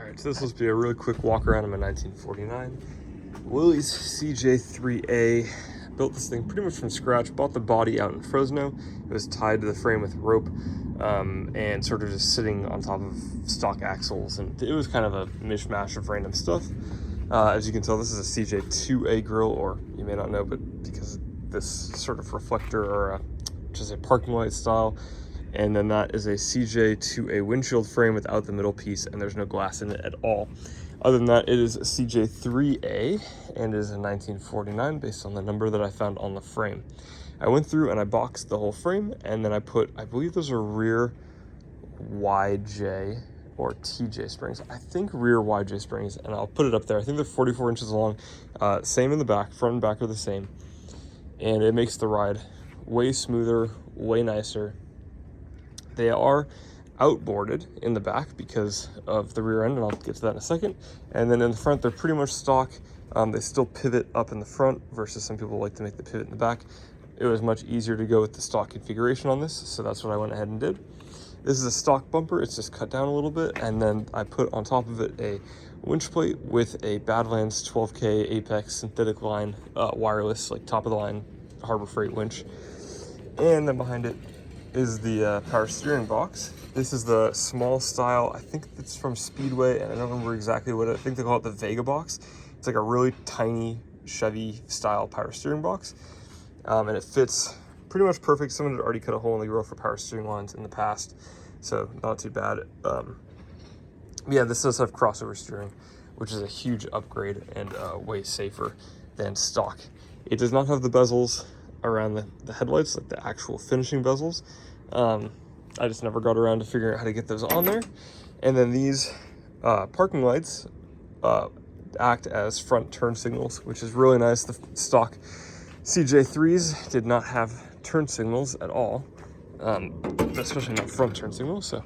Alright, so this will be a really quick walk around of my 1949 Willys CJ-3A. Built this thing pretty much from scratch, bought the body out in Fresno. It was tied to the frame with rope and sort of just sitting on top of stock axles, and it was kind of a mishmash of random stuff. As you can tell, this is a CJ-2A grill, or you may not know, but because of this sort of reflector or just a parking light style. And then that is a CJ-2A windshield frame without the middle piece, and there's no glass in it at all. Other than that, it is a CJ-3A, and it is a 1949 based on the number that I found on the frame. I went through and I boxed the whole frame, and then I put, I believe those are rear YJ or TJ springs. I think rear YJ springs, and I'll put it up there. I think they're 44 inches long. Same in the back, front and back are the same. And it makes the ride way smoother, way nicer. They are outboarded in the back because of the rear end, and I'll get to that in a second. And then in the front, they're pretty much stock. They still pivot up in the front versus some people like to make the pivot in the back. It was much easier to go with the stock configuration on this, so that's what I went ahead and did. This is a stock bumper. It's just cut down a little bit, and then I put on top of it a winch plate with a Badlands 12K Apex synthetic line wireless, like top of the line Harbor Freight winch. And then behind it is the power steering box. This is the small style, I think it's from Speedway, and I don't remember exactly what I think they call it, the Vega box. It's like a really tiny Chevy style power steering box. And it fits pretty much perfect. Someone had already cut a hole in the grill for power steering lines in the past, so not too bad. Yeah, this does have crossover steering, which is a huge upgrade and way safer than stock. It does not have the bezels around the headlights, like the actual finishing bezels. I just never got around to figuring out how to get those on there. And then these parking lights act as front turn signals, which is really nice. The stock CJ3s did not have turn signals at all, especially not front turn signals, so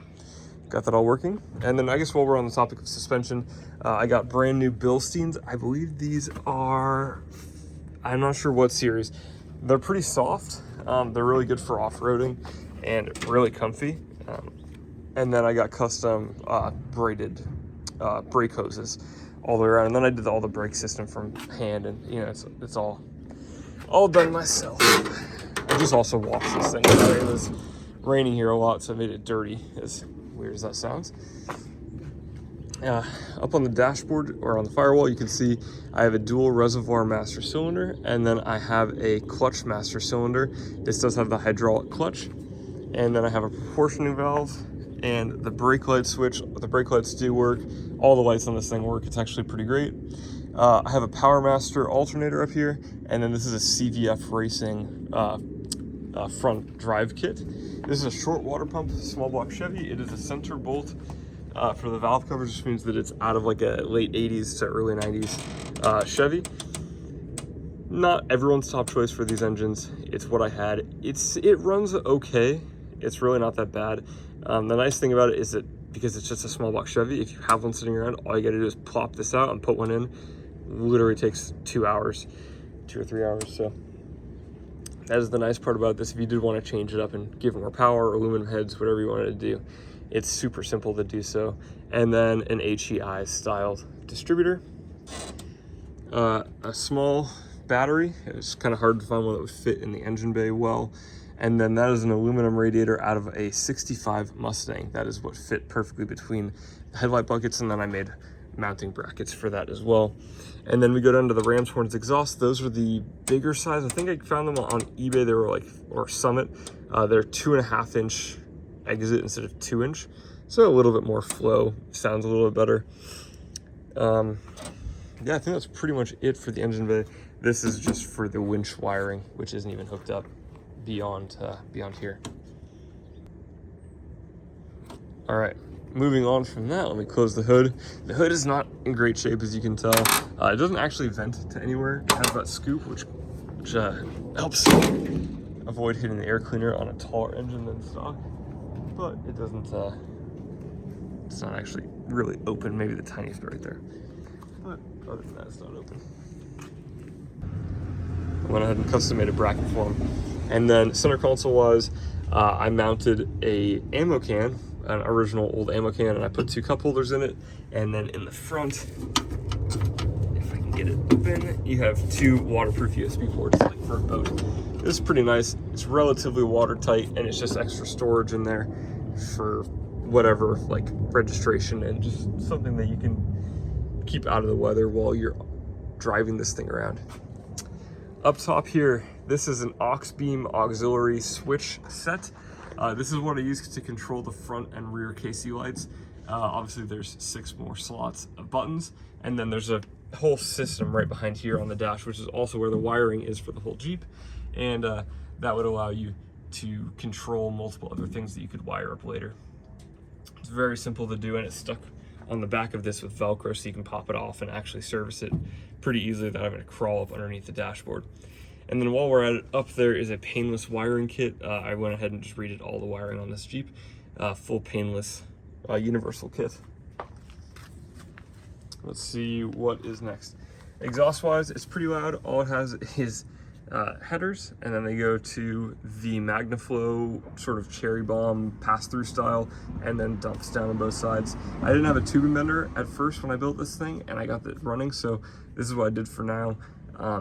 got that all working. And then I guess while we're on the topic of suspension, I got brand new Bilsteins. I believe these are, I'm not sure what series. They're pretty soft. They're really good for off-roading and really comfy. And then I got custom braided brake hoses all the way around. And then I did all the brake system from hand, and you know, it's all done myself. I just also washed this thing. It was raining here a lot, so I made it dirty, as weird as that sounds. Up on the dashboard or on the firewall, you can see I have a dual reservoir master cylinder, and then I have a clutch master cylinder. This does have the hydraulic clutch, and then I have a proportioning valve and the brake light switch. The brake lights do work. All the lights on this thing work. It's actually pretty great. I have a Power Master alternator up here, and then this is a CVF Racing front drive kit. This is a short water pump, small block Chevy. It is a center bolt for the valve covers, which means that it's out of like a late 80s to early 90s Chevy. Not everyone's top choice for these engines. It's what I had. It runs okay. It's really not that bad. The nice thing about it is that because it's just a small block Chevy, if you have one sitting around, all you gotta do is plop this out and put one in. Literally takes 2 hours, 2 or 3 hours. So that is the nice part about this. If you did want to change it up and give it more power, aluminum heads, whatever you wanted to do, it's super simple to do so. And then an HEI styled distributor, a small battery. It was kind of hard to find one that would fit in the engine bay well. And then that is an aluminum radiator out of a 65 Mustang. That is what fit perfectly between the headlight buckets, and then I made mounting brackets for that as well. And then we go down to the Ram's Horns exhaust. Those are the bigger size. I think I found them on eBay. They were like, or Summit. They're 2.5 inch exit instead of 2 inch. So a little bit more flow, sounds a little bit better. Yeah, I think that's pretty much it for the engine bay. This is just for the winch wiring, which isn't even hooked up beyond here. All right, moving on from that, let me close the hood. The hood is not in great shape, as you can tell. It doesn't actually vent to anywhere. It has that scoop, which helps avoid hitting the air cleaner on a taller engine than stock. But it doesn't, it's not actually really open, maybe the tiniest bit right there. But other than that, it's not open. I went ahead and custom made a bracket for him. And then center console wise, I mounted a ammo can an original old ammo can, and I put 2 cup holders in it. And then in the front, if I can get it open, you have 2 waterproof USB ports, like for a boat. This is pretty nice. It's relatively watertight, and it's just extra storage in there for whatever, like registration, and just something that you can keep out of the weather while you're driving this thing around. Up top here, this is an aux beam auxiliary switch set. This is what I use to control the front and rear KC lights. Obviously there's 6 more slots of buttons, and then there's a whole system right behind here on the dash, which is also where the wiring is for the whole Jeep. And that would allow you to control multiple other things that you could wire up later. It's very simple to do, and it's stuck on the back of this with Velcro, so you can pop it off and actually service it pretty easily without having to crawl up underneath the dashboard. And then while we're at it, up there is a painless wiring kit. I went ahead and just redid all the wiring on this Jeep. Full painless universal kit. Let's see what is next. Exhaust wise, it's pretty loud. All it has is headers, and then they go to the MagnaFlow sort of cherry bomb pass-through style, and then dumps down on both sides. I didn't have a tube embender at first when I built this thing, and I got it running, so this is what I did for now.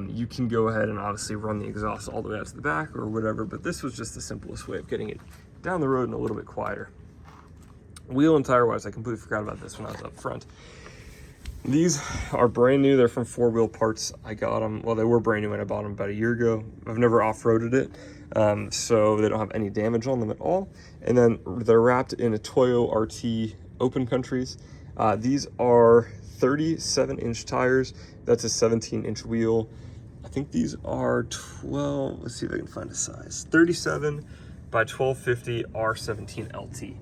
You can go ahead and obviously run the exhaust all the way out to the back or whatever, but this was just the simplest way of getting it down the road and a little bit quieter. Wheel and tire wise, I completely forgot about this when I was up front. These are brand new. They're from 4 Wheel Parts. I got them, well, they were brand new when I bought them about a year ago. I've never off-roaded it, so they don't have any damage on them at all. And then they're wrapped in a Toyo RT Open Countries. These are 37-inch tires. That's a 17-inch wheel. I think these are 12, let's see if I can find a size. 37 by 1250 R17 LT.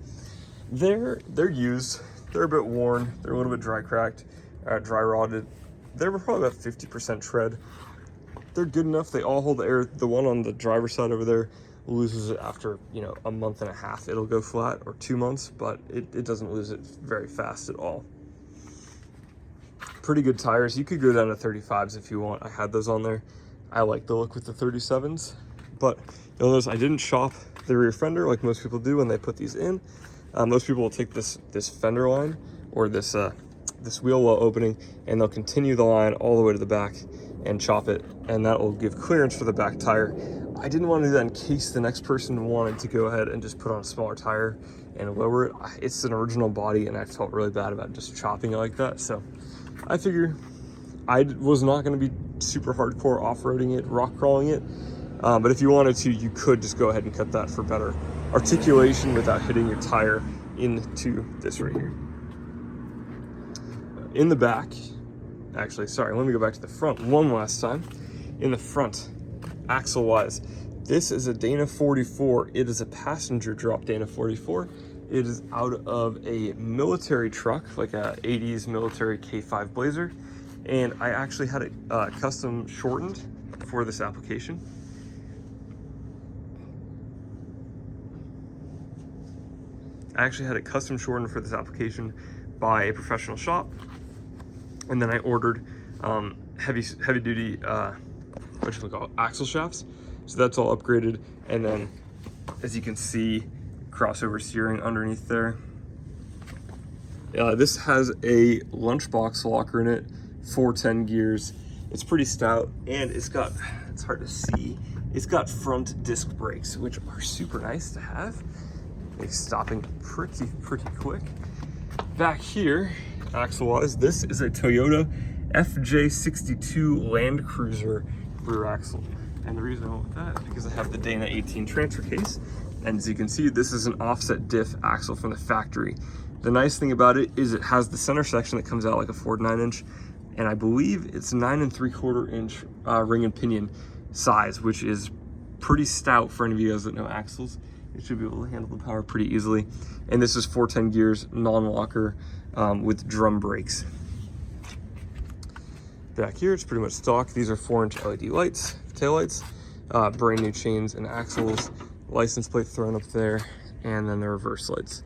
They're used. They're a bit worn. They're a little bit dry cracked. Dry rotted. They were probably about 50% tread. They're good enough. They all hold the air. The one on the driver's side over there loses it after, you know, a month and a half. It'll go flat, or 2 months, but it doesn't lose it very fast at all. Pretty good tires. You could go down to 35s if you want. I had those on there. I like the look with the 37s, but you'll notice I didn't shop the rear fender like most people do when they put these in. Most people will take this fender line or this wheel well opening, and they'll continue the line all the way to the back and chop it, and that will give clearance for the back tire. I didn't want to do that in case the next person wanted to go ahead and just put on a smaller tire and lower it. It's an original body, and I felt really bad about just chopping it like that. So I figured I was not going to be super hardcore off-roading it, rock crawling it. But if you wanted to, you could just go ahead and cut that for better articulation without hitting your tire into this right here. In the back, actually, sorry, let me go back to the front one last time. In the front, axle wise, this is a Dana 44. It is a passenger drop Dana 44. It is out of a military truck, like a 80s military K5 Blazer. And I actually had it custom shortened for this application. By a professional shop. And then I ordered heavy duty axle shafts, so that's all upgraded. And then, as you can see, crossover steering underneath there. This has a lunchbox locker in it, 410 gears. It's pretty stout, and it's hard to see, it's got front disc brakes, which are super nice to have. It's stopping pretty quick. Back here, axle-wise, this is a Toyota FJ62 Land Cruiser rear axle. And the reason I went with that is because I have the Dana 18 transfer case. And as you can see, this is an offset diff axle from the factory. The nice thing about it is it has the center section that comes out like a Ford 9-inch. And I believe it's 9 3/4 inch ring and pinion size, which is pretty stout for any of you guys that know axles. It should be able to handle the power pretty easily. And this is 410 gears, non-locker, with drum brakes. Back here, it's pretty much stock. These are 4-inch LED lights, taillights, brand new chains and axles, license plate thrown up there, and then the reverse lights.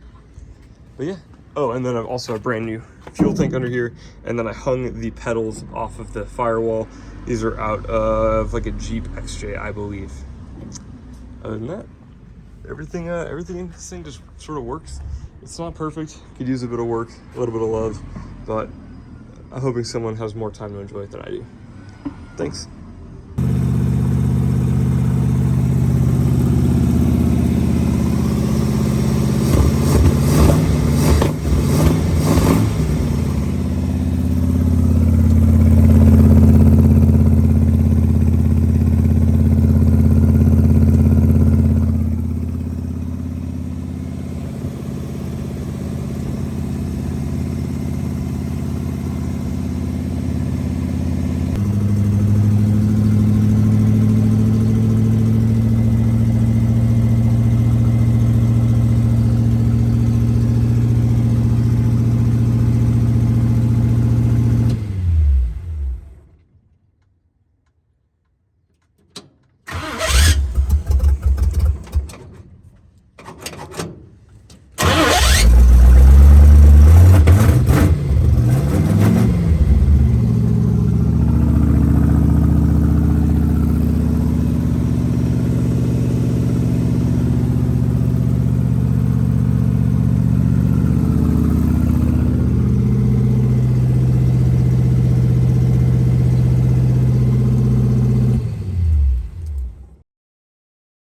But yeah. Oh, and then I've also a brand new fuel tank under here, and then I hung the pedals off of the firewall. These are out of like a Jeep XJ, I believe. Other than that, everything in this thing just sort of works It's not perfect. Could use a bit of work, a little bit of love, but I'm hoping someone has more time to enjoy it than I do. Thanks.